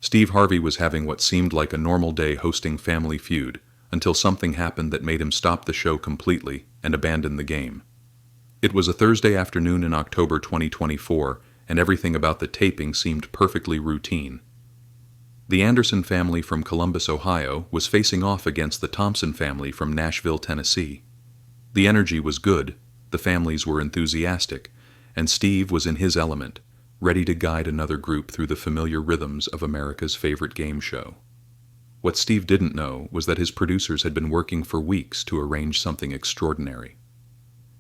Steve Harvey was having what seemed like a normal day hosting Family Feud, until something happened that made him stop the show completely and abandon the game. It was a Thursday afternoon in October 2024, and everything about the taping seemed perfectly routine. The Anderson family from Columbus, Ohio, was facing off against the Thompson family from Nashville, Tennessee. The energy was good, the families were enthusiastic, and Steve was in his element, ready to guide another group through the familiar rhythms of America's favorite game show. What Steve didn't know was that his producers had been working for weeks to arrange something extraordinary.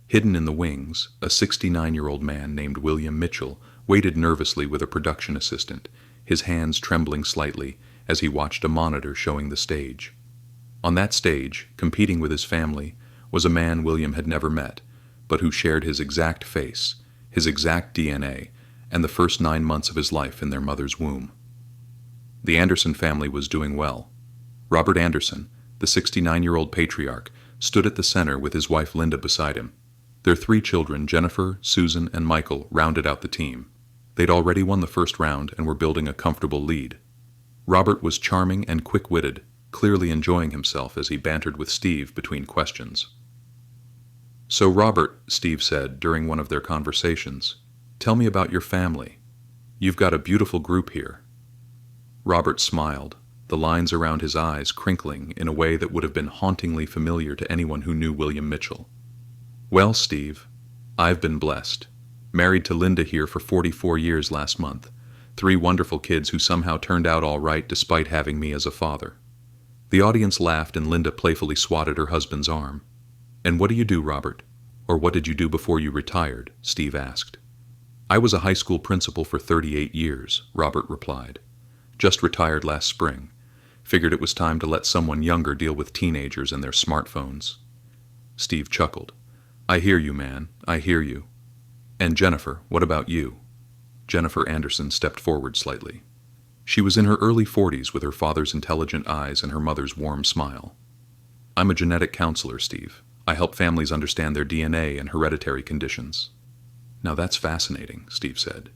Hidden in the wings, a 69-year-old man named William Mitchell waited nervously with a production assistant, his hands trembling slightly as he watched a monitor showing the stage. On that stage, competing with his family, was a man William had never met, but who shared his exact face, his exact DNA, and the first 9 months of his life in their mother's womb. The Anderson family was doing well. Robert Anderson, the 69-year-old patriarch, stood at the center with his wife Linda beside him. Their 3 children, Jennifer, Susan, and Michael, rounded out the team. They'd already won the first round and were building a comfortable lead. Robert was charming and quick-witted, clearly enjoying himself as he bantered with Steve between questions. "So Robert," Steve said during one of their conversations, "tell me about your family. You've got a beautiful group here." Robert smiled, the lines around his eyes crinkling in a way that would have been hauntingly familiar to anyone who knew William Mitchell. "Well, Steve, I've been blessed. Married to Linda here for 44 years last month. 3 wonderful kids who somehow turned out all right despite having me as a father." The audience laughed and Linda playfully swatted her husband's arm. "And what do you do, Robert? Or what did you do before you retired?" Steve asked. "I was a high school principal for 38 years, Robert replied. "Just retired last spring. Figured it was time to let someone younger deal with teenagers and their smartphones." Steve chuckled. "I hear you, man. I hear you. And Jennifer, what about you?" Jennifer Anderson stepped forward slightly. She was in her early 40s with her father's intelligent eyes and her mother's warm smile. "I'm a genetic counselor, Steve. I help families understand their DNA and hereditary conditions." "Now that's fascinating," Steve said.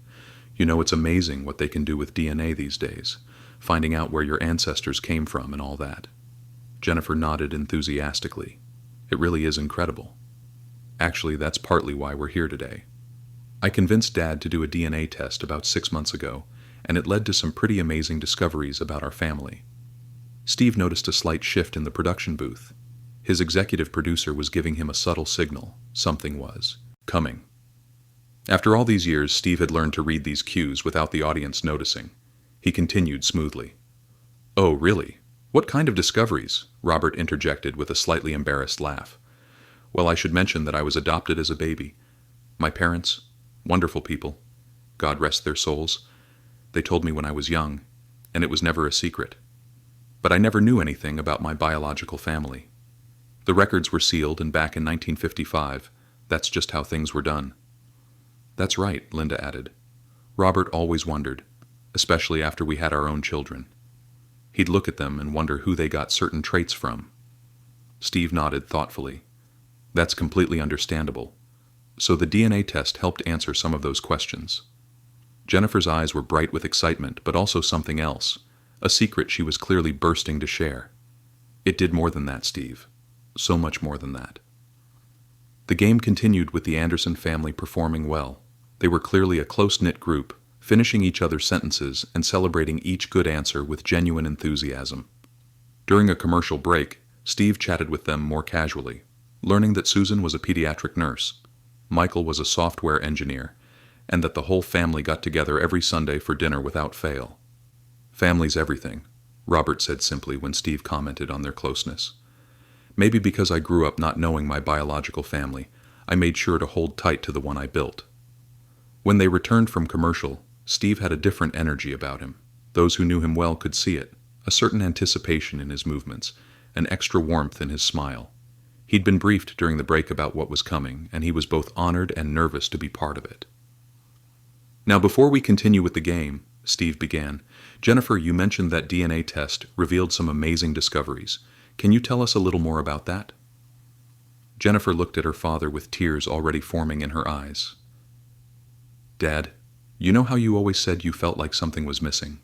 "You know, it's amazing what they can do with DNA these days, finding out where your ancestors came from and all that." Jennifer nodded enthusiastically. "It really is incredible. Actually, that's partly why we're here today. I convinced Dad to do a DNA test about 6 months ago, and it led to some pretty amazing discoveries about our family." Steve noticed a slight shift in the production booth. His executive producer was giving him a subtle signal. Something was coming. After all these years, Steve had learned to read these cues without the audience noticing. He continued smoothly. "Oh, really? What kind of discoveries?" Robert interjected with a slightly embarrassed laugh. "Well, I should mention that I was adopted as a baby. My parents, wonderful people, God rest their souls, they told me when I was young, and it was never a secret. But I never knew anything about my biological family. The records were sealed, and back in 1955, that's just how things were done." "That's right," Linda added. "Robert always wondered, especially after we had our own children. He'd look at them and wonder who they got certain traits from." Steve nodded thoughtfully. "That's completely understandable. So the DNA test helped answer some of those questions." Jennifer's eyes were bright with excitement, but also something else, a secret she was clearly bursting to share. "It did more than that, Steve. So much more than that." The game continued with the Anderson family performing well. They were clearly a close-knit group, finishing each other's sentences and celebrating each good answer with genuine enthusiasm. During a commercial break, Steve chatted with them more casually, learning that Susan was a pediatric nurse, Michael was a software engineer, and that the whole family got together every Sunday for dinner without fail. "Family's everything," Robert said simply when Steve commented on their closeness. "Maybe because I grew up not knowing my biological family, I made sure to hold tight to the one I built." When they returned from commercial, Steve had a different energy about him. Those who knew him well could see it, a certain anticipation in his movements, an extra warmth in his smile. He'd been briefed during the break about what was coming, and he was both honored and nervous to be part of it. "Now, before we continue with the game," Steve began, "Jennifer, you mentioned that DNA test revealed some amazing discoveries. Can you tell us a little more about that?" Jennifer looked at her father with tears already forming in her eyes. "Dad, you know how you always said you felt like something was missing?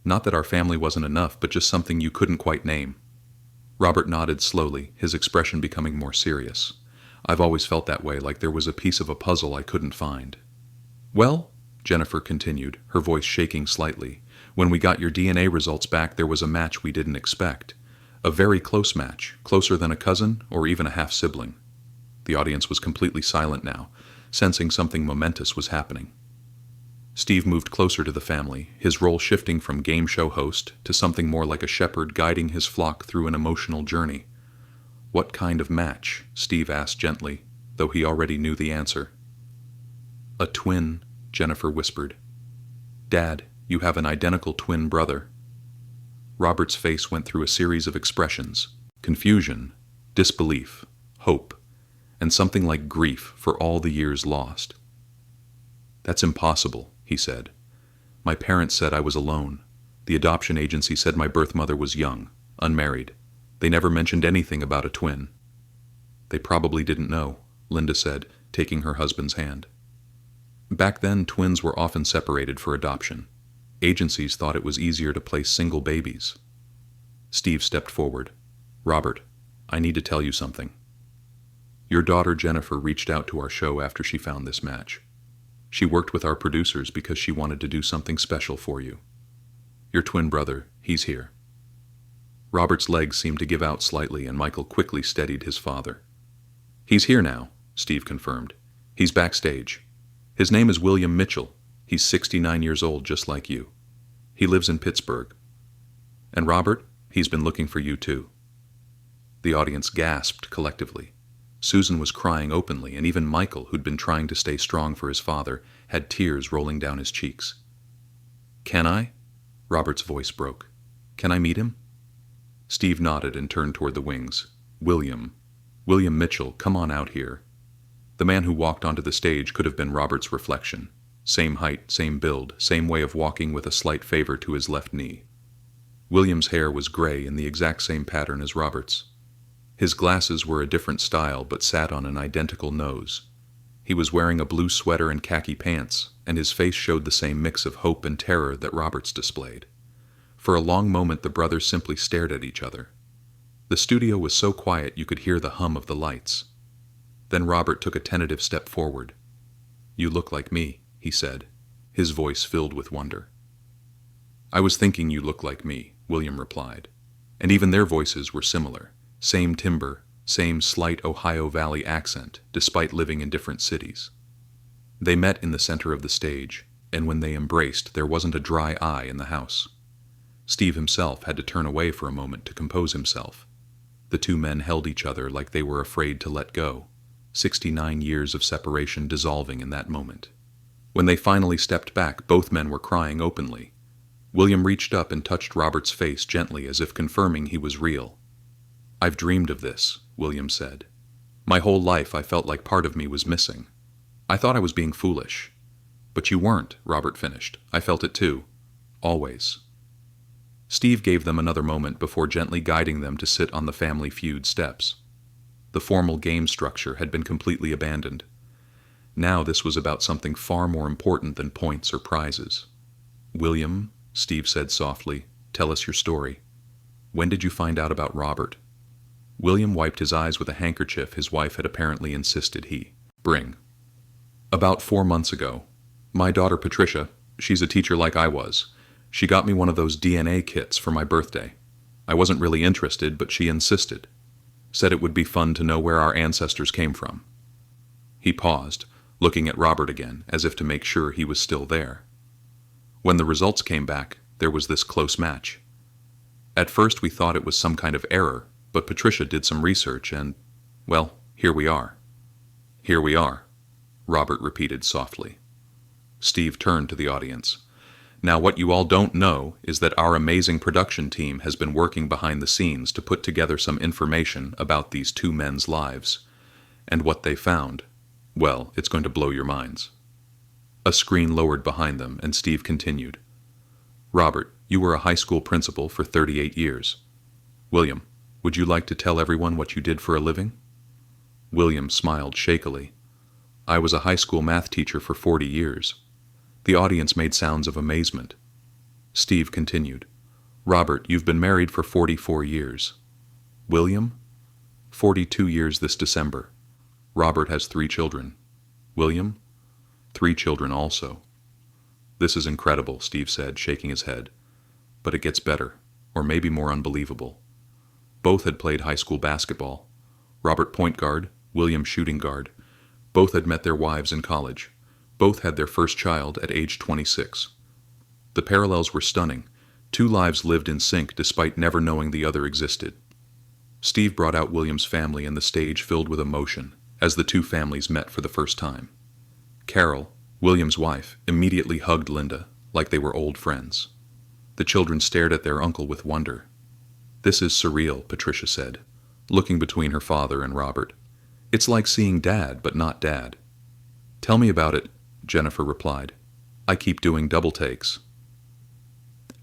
Not that our family wasn't enough, but just something you couldn't quite name. Robert nodded slowly, his expression becoming more serious. I've always felt that way, like there was a piece of a puzzle I couldn't find. Well, Jennifer continued, her voice shaking slightly, when we got your DNA results back, there was a match we didn't expect. A very close match, closer than a cousin or even a half-sibling. The audience was completely silent now, sensing something momentous was happening. Steve moved closer to the family, his role shifting from game show host to something more like a shepherd guiding his flock through an emotional journey. What kind of match? Steve asked gently, though he already knew the answer. A twin, Jennifer whispered. Dad, you have an identical twin brother. Robert's face went through a series of expressions: confusion, disbelief, hope, and something like grief for all the years lost. That's impossible, he said. My parents said I was alone. The adoption agency said my birth mother was young, unmarried. They never mentioned anything about a twin. They probably didn't know, Linda said, taking her husband's hand. Back then, twins were often separated for adoption. Agencies thought it was easier to place single babies. Steve stepped forward. Robert, I need to tell you something. Your daughter Jennifer reached out to our show after she found this match. She worked with our producers because she wanted to do something special for you. Your twin brother, he's here. Robert's legs seemed to give out slightly, and Michael quickly steadied his father. He's here now, Steve confirmed. He's backstage. His name is William Mitchell. He's 69 years old, just like you. He lives in Pittsburgh. And Robert, he's been looking for you too. The audience gasped collectively. Susan was crying openly, and even Michael, who'd been trying to stay strong for his father, had tears rolling down his cheeks. Can I? Robert's voice broke. Can I meet him? Steve nodded and turned toward the wings. William Mitchell, come on out here. The man who walked onto the stage could have been Robert's reflection. Same height, same build, same way of walking with a slight favor to his left knee. William's hair was gray in the exact same pattern as Robert's. His glasses were a different style but sat on an identical nose. He was wearing a blue sweater and khaki pants, and his face showed the same mix of hope and terror that Robert's displayed. For a long moment the brothers simply stared at each other. The studio was so quiet you could hear the hum of the lights. Then Robert took a tentative step forward. You look like me, he said, his voice filled with wonder. I was thinking you look like me, William replied. And even their voices were similar. Same timbre, same slight Ohio Valley accent, despite living in different cities. They met in the center of the stage, and when they embraced, there wasn't a dry eye in the house. Steve himself had to turn away for a moment to compose himself. The two men held each other like they were afraid to let go, 69 years of separation dissolving in that moment. When they finally stepped back, both men were crying openly. William reached up and touched Robert's face gently as if confirming he was real. I've dreamed of this, William said. My whole life I felt like part of me was missing. I thought I was being foolish. But you weren't, Robert finished. I felt it too. Always. Steve gave them another moment before gently guiding them to sit on the Family Feud steps. The formal game structure had been completely abandoned. Now this was about something far more important than points or prizes. William, Steve said softly, tell us your story. When did you find out about Robert? William wiped his eyes with a handkerchief his wife had apparently insisted he bring. About 4 months ago. My daughter Patricia, she's a teacher like I was. She got me one of those DNA kits for my birthday. I wasn't really interested, but she insisted. Said it would be fun to know where our ancestors came from. He paused, looking at Robert again, as if to make sure he was still there. When the results came back, there was this close match. At first we thought it was some kind of error, but Patricia did some research and, well, here we are. Here we are, Robert repeated softly. Steve turned to the audience. Now what you all don't know is that our amazing production team has been working behind the scenes to put together some information about these two men's lives. And what they found, well, it's going to blow your minds. A screen lowered behind them, and Steve continued. Robert, you were a high school principal for 38 years. William, would you like to tell everyone what you did for a living? William smiled shakily. I was a high school math teacher for 40 years. The audience made sounds of amazement. Steve continued. Robert, you've been married for 44 years. William? 42 years this December. Robert has 3 children. William? 3 children also. This is incredible, Steve said, shaking his head. But it gets better, or maybe more unbelievable. Both had played high school basketball. Robert point guard, William shooting guard. Both had met their wives in college. Both had their first child at age 26. The parallels were stunning. 2 lives lived in sync despite never knowing the other existed. Steve brought out William's family and the stage filled with emotion as the 2 families met for the first time. Carol, William's wife, immediately hugged Linda like they were old friends. The children stared at their uncle with wonder. This is surreal, Patricia said, looking between her father and Robert. It's like seeing Dad, but not Dad. Tell me about it, Jennifer replied. I keep doing double takes.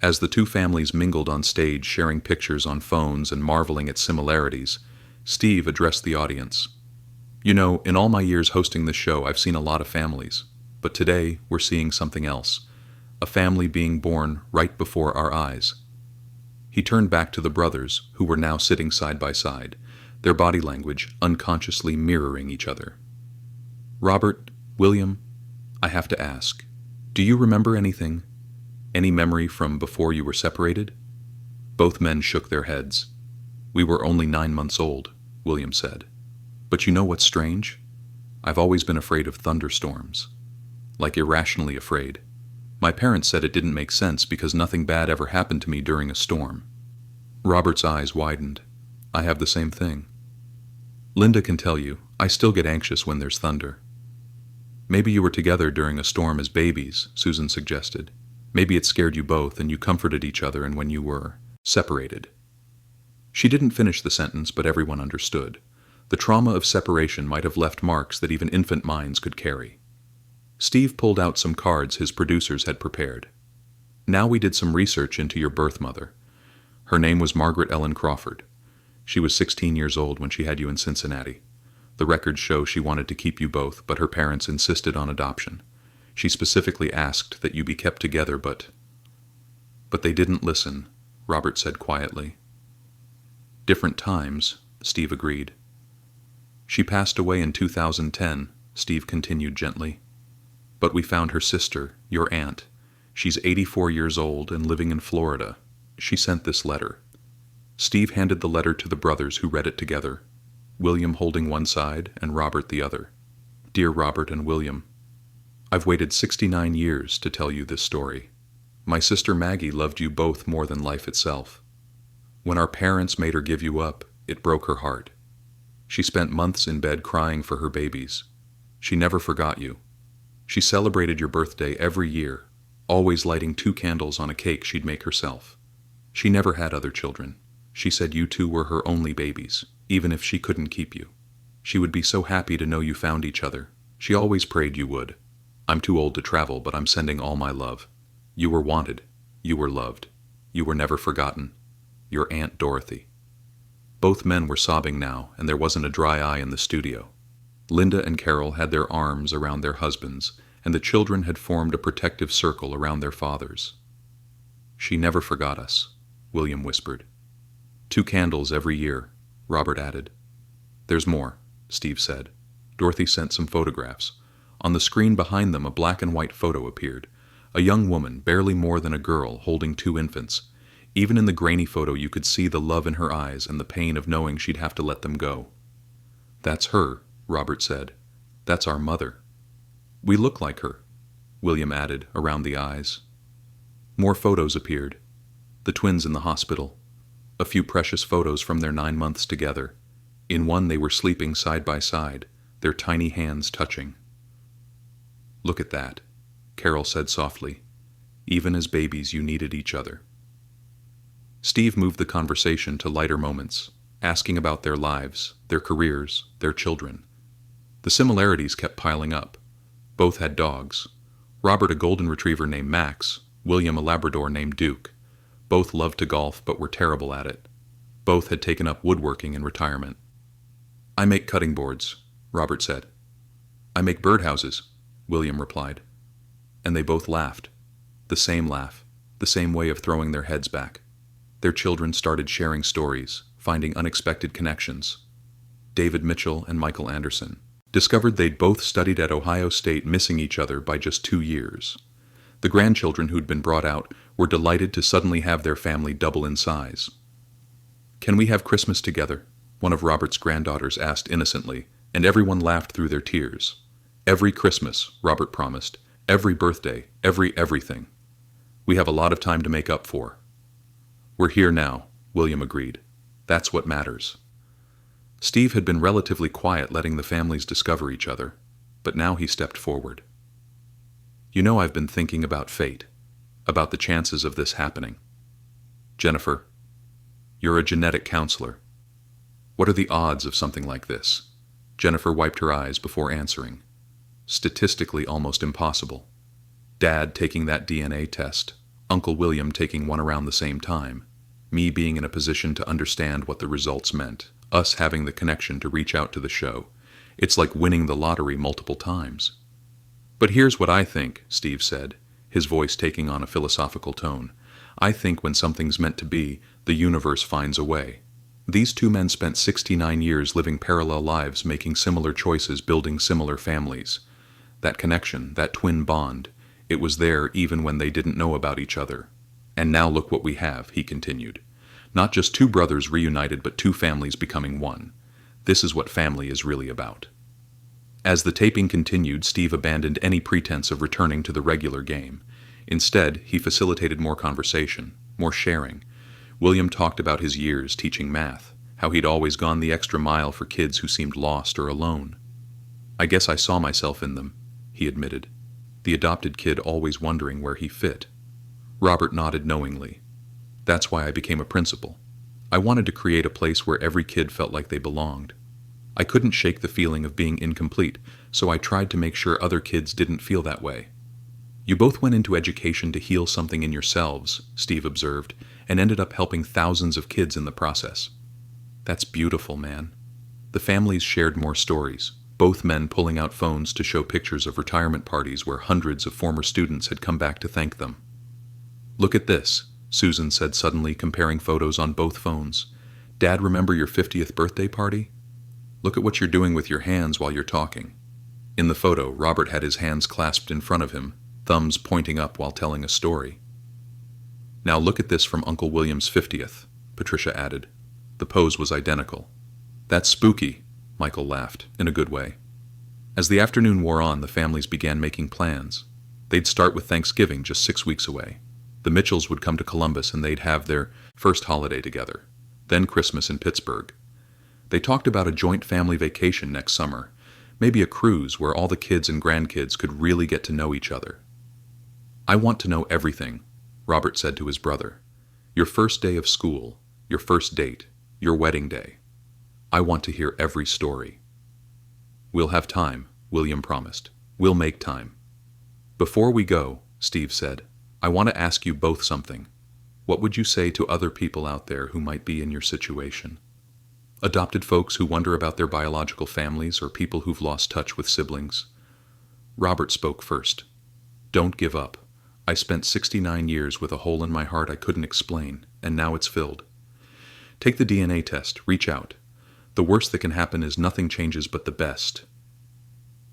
As the 2 families mingled on stage, sharing pictures on phones and marveling at similarities, Steve addressed the audience. You know, in all my years hosting this show, I've seen a lot of families. But today, we're seeing something else. A family being born right before our eyes. He turned back to the brothers, who were now sitting side by side, their body language unconsciously mirroring each other. Robert, William, I have to ask, do you remember anything? Any memory from before you were separated? Both men shook their heads. We were only 9 months old, William said. But you know what's strange? I've always been afraid of thunderstorms. Like irrationally afraid. My parents said it didn't make sense because nothing bad ever happened to me during a storm. Robert's eyes widened. I have the same thing. Linda can tell you, I still get anxious when there's thunder. Maybe you were together during a storm as babies, Susan suggested. Maybe it scared you both and you comforted each other and when you were separated. She didn't finish the sentence, but everyone understood. The trauma of separation might have left marks that even infant minds could carry. Steve pulled out some cards his producers had prepared. Now we did some research into your birth mother. Her name was Margaret Ellen Crawford. She was 16 years old when she had you in Cincinnati. The records show she wanted to keep you both, but her parents insisted on adoption. She specifically asked that you be kept together, but they didn't listen, Robert said quietly. Different times, Steve agreed. She passed away in 2010, Steve continued gently. But we found her sister, your aunt. She's 84 years old and living in Florida. She sent this letter. Steve handed the letter to the brothers who read it together, William holding one side and Robert the other. Dear Robert and William, I've waited 69 years to tell you this story. My sister Maggie loved you both more than life itself. When our parents made her give you up, it broke her heart. She spent months in bed crying for her babies. She never forgot you. She celebrated your birthday every year, always lighting 2 candles on a cake she'd make herself. She never had other children. She said you 2 were her only babies, even if she couldn't keep you. She would be so happy to know you found each other. She always prayed you would. I'm too old to travel, but I'm sending all my love. You were wanted. You were loved. You were never forgotten. Your Aunt Dorothy. Both men were sobbing now, and there wasn't a dry eye in the studio. Linda and Carol had their arms around their husbands, and the children had formed a protective circle around their fathers. She never forgot us, William whispered. 2 candles every year, Robert added. There's more, Steve said. Dorothy sent some photographs. On the screen behind them, a black and white photo appeared. A young woman, barely more than a girl, holding 2 infants. Even in the grainy photo, you could see the love in her eyes and the pain of knowing she'd have to let them go. That's her, Robert said. That's our mother. We look like her, William added, around the eyes. More photos appeared. The twins in the hospital. A few precious photos from their 9 months together. In one they were sleeping side by side, their tiny hands touching. Look at that, Carol said softly. Even as babies you needed each other. Steve moved the conversation to lighter moments, asking about their lives, their careers, their children. The similarities kept piling up. Both had dogs. Robert a golden retriever named Max, William a Labrador named Duke. Both loved to golf but were terrible at it. Both had taken up woodworking in retirement. I make cutting boards, Robert said. I make birdhouses, William replied. And they both laughed. The same laugh. the same way of throwing their heads back. Their children started sharing stories, finding unexpected connections. David Mitchell and Michael Anderson discovered they'd both studied at Ohio State, missing each other by just 2 years. The grandchildren who'd been brought out were delighted to suddenly have their family double in size. "Can we have Christmas together?" one of Robert's granddaughters asked innocently, and everyone laughed through their tears. "Every Christmas," Robert promised. "Every birthday, everything. We have a lot of time to make up for." "We're here now," William agreed. "That's what matters." Steve had been relatively quiet, letting the families discover each other, but now he stepped forward. "You know, I've been thinking about fate, about the chances of this happening. Jennifer, you're a genetic counselor. What are the odds of something like this?" Jennifer wiped her eyes before answering. "Statistically almost impossible. Dad taking that DNA test, Uncle William taking one around the same time, me being in a position to understand what the results meant, us having the connection to reach out to the show. It's like winning the lottery multiple times." "But here's what I think," Steve said, his voice taking on a philosophical tone. "I think when something's meant to be, the universe finds a way." These two men spent 69 years living parallel lives, making similar choices, building similar families. That connection, that twin bond, it was there even when they didn't know about each other. "And now look what we have," he continued. "Not just two brothers reunited, but two families becoming one. This is what family is really about." As the taping continued, Steve abandoned any pretense of returning to the regular game. Instead, he facilitated more conversation, more sharing. William talked about his years teaching math, how he'd always gone the extra mile for kids who seemed lost or alone. "I guess I saw myself in them," he admitted. The adopted kid always wondering where he fit. Robert nodded knowingly. "That's why I became a principal. I wanted to create a place where every kid felt like they belonged. I couldn't shake the feeling of being incomplete, so I tried to make sure other kids didn't feel that way." "You both went into education to heal something in yourselves," Steve observed, "and ended up helping thousands of kids in the process." "That's beautiful, man." The families shared more stories, both men pulling out phones to show pictures of retirement parties where hundreds of former students had come back to thank them. "Look at this," Susan said suddenly, comparing photos on both phones. "Dad, remember your 50th birthday party? Look at what you're doing with your hands while you're talking." In the photo, Robert had his hands clasped in front of him, thumbs pointing up while telling a story. "Now look at this from Uncle William's 50th, Patricia added. The pose was identical. "That's spooky," Michael laughed, in a good way. As the afternoon wore on, the families began making plans. They'd start with Thanksgiving, just 6 weeks away. The Mitchells would come to Columbus and they'd have their first holiday together. Then Christmas in Pittsburgh. They talked about a joint family vacation next summer, maybe a cruise where all the kids and grandkids could really get to know each other. "I want to know everything," Robert said to his brother. "Your first day of school, your first date, your wedding day. I want to hear every story." "We'll have time," William promised. "We'll make time." "Before we go," Steve said, "I want to ask you both something. What would you say to other people out there who might be in your situation? Adopted folks who wonder about their biological families, or people who've lost touch with siblings?" Robert spoke first. "Don't give up. I spent 69 years with a hole in my heart I couldn't explain, and now it's filled. Take the DNA test, reach out. The worst that can happen is nothing changes but the best."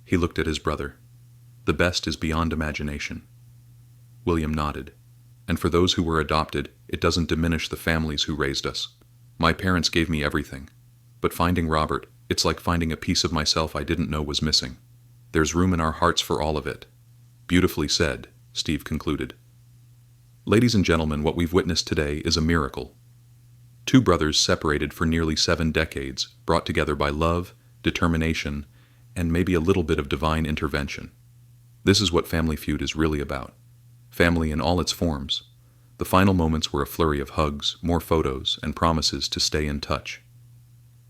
He looked at his brother. "The best is beyond imagination." William nodded. "And for those who were adopted, it doesn't diminish the families who raised us. My parents gave me everything. But finding Robert, it's like finding a piece of myself I didn't know was missing. There's room in our hearts for all of it." "Beautifully said," Steve concluded. Ladies and gentlemen, what we've witnessed today is a miracle. Two brothers separated for nearly 7 decades, brought together by love, determination, and maybe a little bit of divine intervention. This is what Family Feud is really about. Family in all its forms. The final moments were a flurry of hugs, more photos, and promises to stay in touch.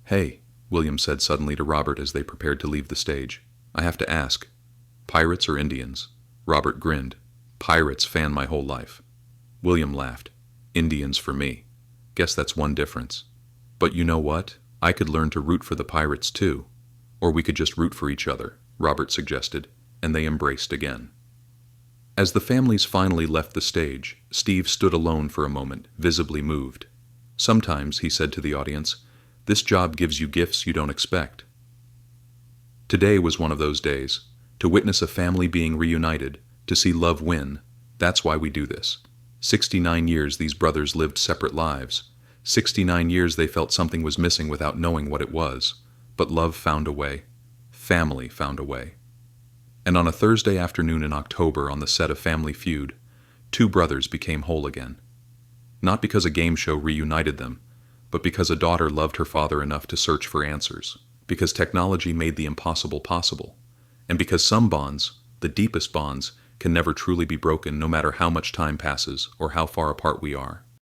"Hey," William said suddenly to Robert as they prepared to leave the stage. "I have to ask. Pirates or Indians?" Robert grinned. "Pirates fan my whole life." William laughed. "Indians for me. Guess that's one difference. But you know what? I could learn to root for the pirates too. Or we could just root for each other," Robert suggested, and they embraced again. As the families finally left the stage, Steve stood alone for a moment, visibly moved. Sometimes, he said to the audience, this job gives you gifts you don't expect. Today was one of those days. To witness a family being reunited, to see love win, that's why we do this. 69 years these brothers lived separate lives. 69 years they felt something was missing without knowing what it was. But love found a way. Family found a way. And on a Thursday afternoon in October on the set of Family Feud, two brothers became whole again. Not because a game show reunited them, but because a daughter loved her father enough to search for answers, because technology made the impossible possible, and because some bonds, the deepest bonds, can never truly be broken no matter how much time passes or how far apart we are.